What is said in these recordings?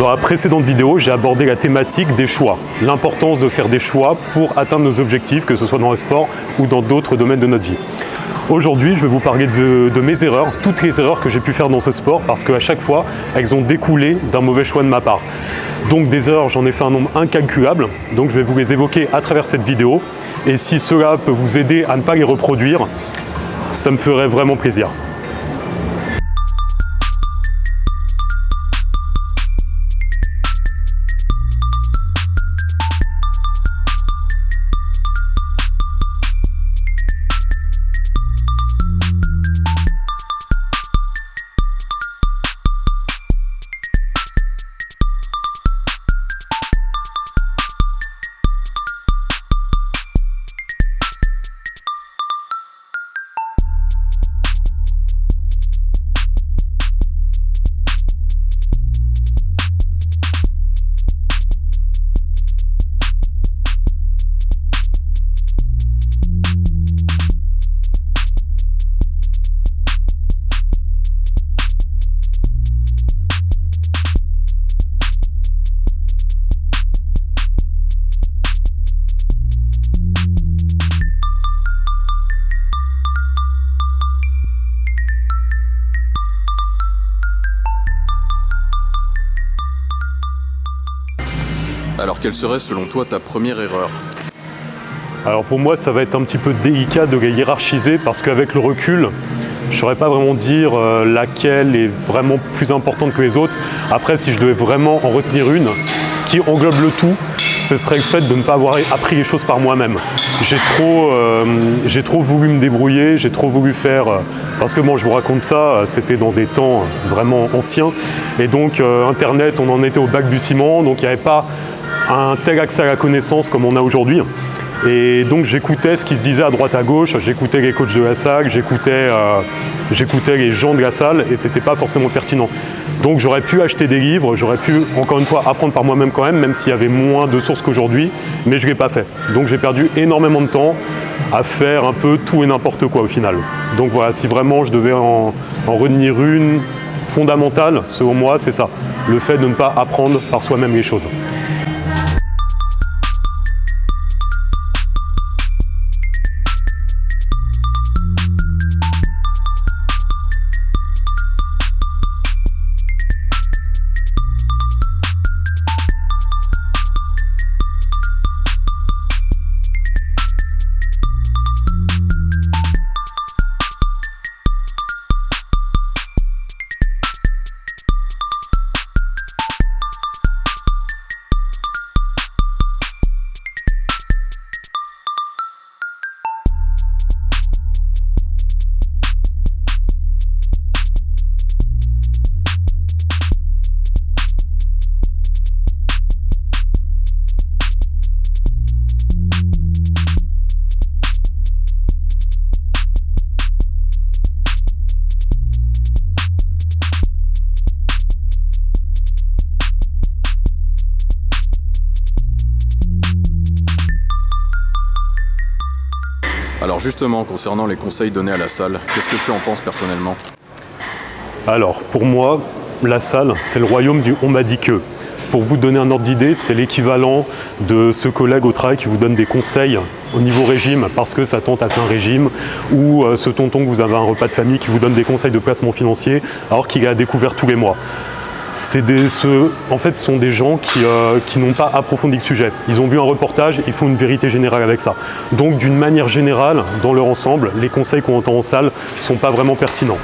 Dans la précédente vidéo, j'ai abordé la thématique des choix, l'importance de faire des choix pour atteindre nos objectifs, que ce soit dans le sport ou dans d'autres domaines de notre vie. Aujourd'hui, je vais vous parler de mes erreurs, toutes les erreurs que j'ai pu faire dans ce sport, parce qu'à chaque fois, elles ont découlé d'un mauvais choix de ma part. Donc des erreurs, j'en ai fait un nombre incalculable, donc je vais vous les évoquer à travers cette vidéo. Et si cela peut vous aider à ne pas les reproduire, ça me ferait vraiment plaisir. Alors quelle serait selon toi ta première erreur? Alors pour moi, ça va être un petit peu délicat de les hiérarchiser parce qu'avec le recul, je ne saurais pas vraiment dire laquelle est vraiment plus importante que les autres. Après, si je devais vraiment en retenir une qui englobe le tout, ce serait le fait de ne pas avoir appris les choses par moi-même. J'ai trop voulu me débrouiller, j'ai trop voulu faire... parce que bon, je vous raconte ça, c'était dans des temps vraiment anciens. Et donc, Internet, on en était au balbutiement, donc il n'y avait pas un tel accès à la connaissance comme on a aujourd'hui. Et donc j'écoutais ce qui se disait à droite à gauche, j'écoutais les coachs de la salle, j'écoutais les gens de la salle et c'était pas forcément pertinent. Donc j'aurais pu acheter des livres, j'aurais pu encore une fois apprendre par moi-même quand même s'il y avait moins de sources qu'aujourd'hui, mais je ne l'ai pas fait. Donc j'ai perdu énormément de temps à faire un peu tout et n'importe quoi au final. Donc voilà, si vraiment je devais en retenir une fondamentale, selon moi, c'est ça, le fait de ne pas apprendre par soi-même les choses. Alors justement, concernant les conseils donnés à la salle, qu'est-ce que tu en penses personnellement? Alors, pour moi, la salle, c'est le royaume du « on m'a dit que ». Pour vous donner un ordre d'idée, c'est l'équivalent de ce collègue au travail qui vous donne des conseils au niveau régime parce que ça tente à faire un régime, ou ce tonton que vous avez à un repas de famille qui vous donne des conseils de placement financier alors qu'il a découvert tous les mois. En fait, ce sont des gens qui n'ont pas approfondi le sujet. Ils ont vu un reportage, il faut une vérité générale avec ça. Donc, d'une manière générale, dans leur ensemble, les conseils qu'on entend en salle ne sont pas vraiment pertinents.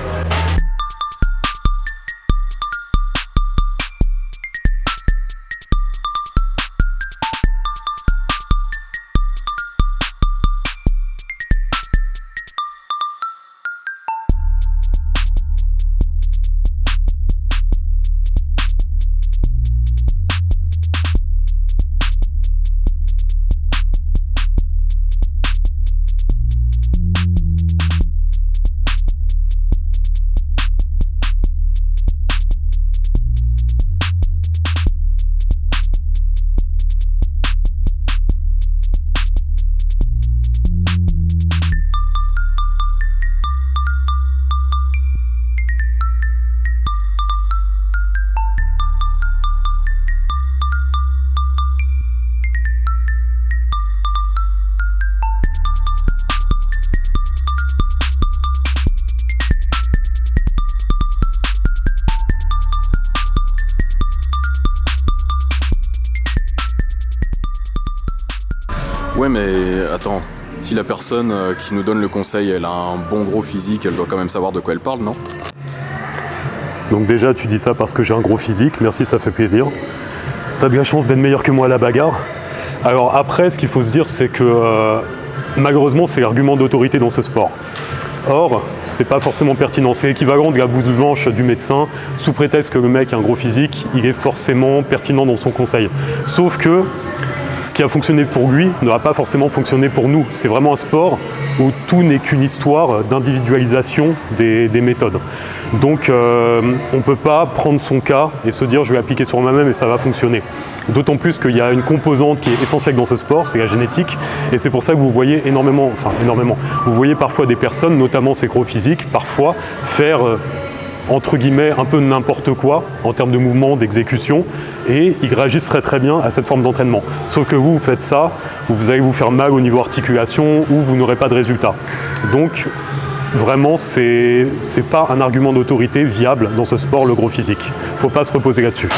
Ouais, mais attends, si la personne qui nous donne le conseil, elle a un bon gros physique, elle doit quand même savoir de quoi elle parle, non? Donc déjà, tu dis ça parce que j'ai un gros physique, merci, ça fait plaisir. T'as de la chance d'être meilleur que moi à la bagarre. Alors après, ce qu'il faut se dire, c'est que malheureusement, c'est l'argument d'autorité dans ce sport. Or, c'est pas forcément pertinent. C'est l'équivalent de la blouse blanche du médecin. Sous prétexte que le mec a un gros physique, il est forcément pertinent dans son conseil. Sauf que ce qui a fonctionné pour lui ne va pas forcément fonctionner pour nous. C'est vraiment un sport où tout n'est qu'une histoire d'individualisation des méthodes. Donc on ne peut pas prendre son cas et se dire je vais appliquer sur moi-même et ça va fonctionner. D'autant plus qu'il y a une composante qui est essentielle dans ce sport, c'est la génétique. Et c'est pour ça que vous voyez énormément, vous voyez parfois des personnes, notamment ces gros physiques, parfois faire entre guillemets un peu n'importe quoi en termes de mouvement, d'exécution, et ils réagissent très très bien à cette forme d'entraînement. Sauf que vous faites ça, vous allez vous faire mal au niveau articulation ou vous n'aurez pas de résultat. Donc vraiment, c'est pas un argument d'autorité viable dans ce sport, le gros physique. Faut pas se reposer là-dessus.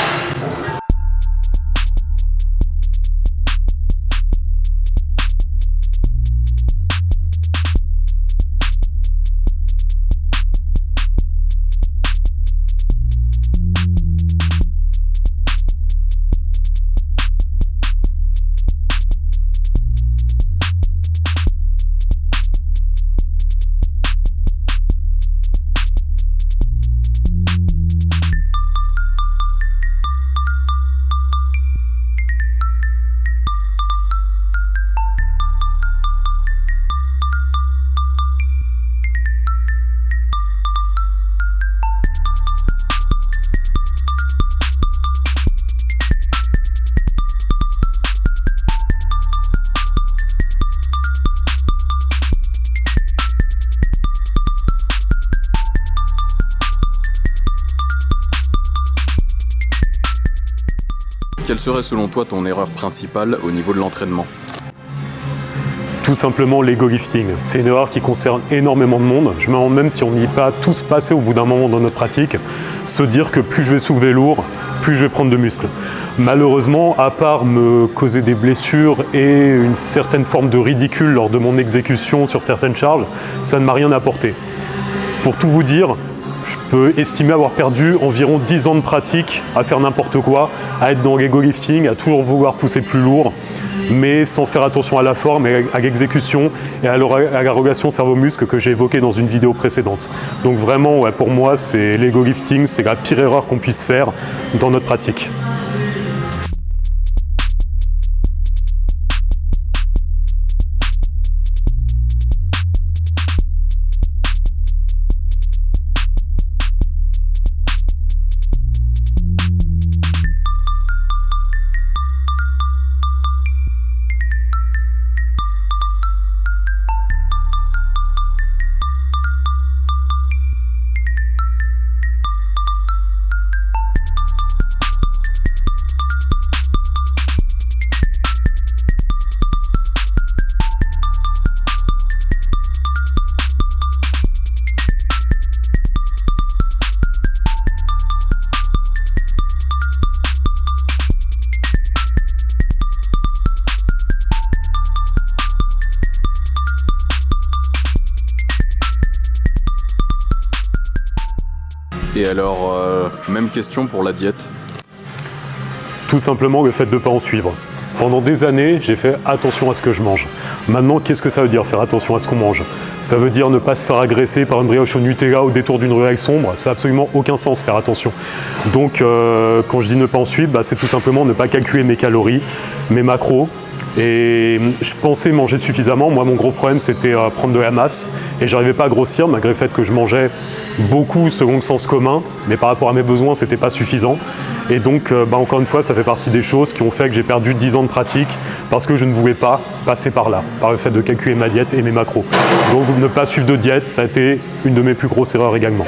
Quelle serait selon toi ton erreur principale au niveau de l'entraînement? Tout simplement l'ego lifting. C'est une erreur qui concerne énormément de monde. Je me demande même si on n'y est pas tous passés au bout d'un moment dans notre pratique, se dire que plus je vais soulever lourd, plus je vais prendre de muscles. Malheureusement, à part me causer des blessures et une certaine forme de ridicule lors de mon exécution sur certaines charges, ça ne m'a rien apporté. Pour tout vous dire, je peux estimer avoir perdu environ 10 ans de pratique à faire n'importe quoi, à être dans l'ego lifting, à toujours vouloir pousser plus lourd, mais sans faire attention à la forme, et à l'exécution et à la relation cerveau-muscle que j'ai évoquée dans une vidéo précédente. Donc vraiment, ouais, pour moi, c'est l'ego lifting, c'est la pire erreur qu'on puisse faire dans notre pratique. Et alors, même question pour la diète. Tout simplement le fait de ne pas en suivre. Pendant des années, j'ai fait attention à ce que je mange. Maintenant, qu'est-ce que ça veut dire faire attention à ce qu'on mange? Ça veut dire ne pas se faire agresser par une brioche au Nutella au détour d'une ruelle sombre. Ça n'a absolument aucun sens, faire attention. Donc, quand je dis ne pas en suivre, c'est tout simplement ne pas calculer mes calories, mes macros. Et je pensais manger suffisamment. Moi, mon gros problème, c'était prendre de la masse. Et je n'arrivais pas à grossir, malgré le fait que je mangeais beaucoup selon le sens commun. Mais par rapport à mes besoins, ce n'était pas suffisant. Et donc, encore une fois, ça fait partie des choses qui ont fait que j'ai perdu 10 ans de pratique parce que je ne voulais pas passer par là, par le fait de calculer ma diète et mes macros. Donc, ne pas suivre de diète, ça a été une de mes plus grosses erreurs également.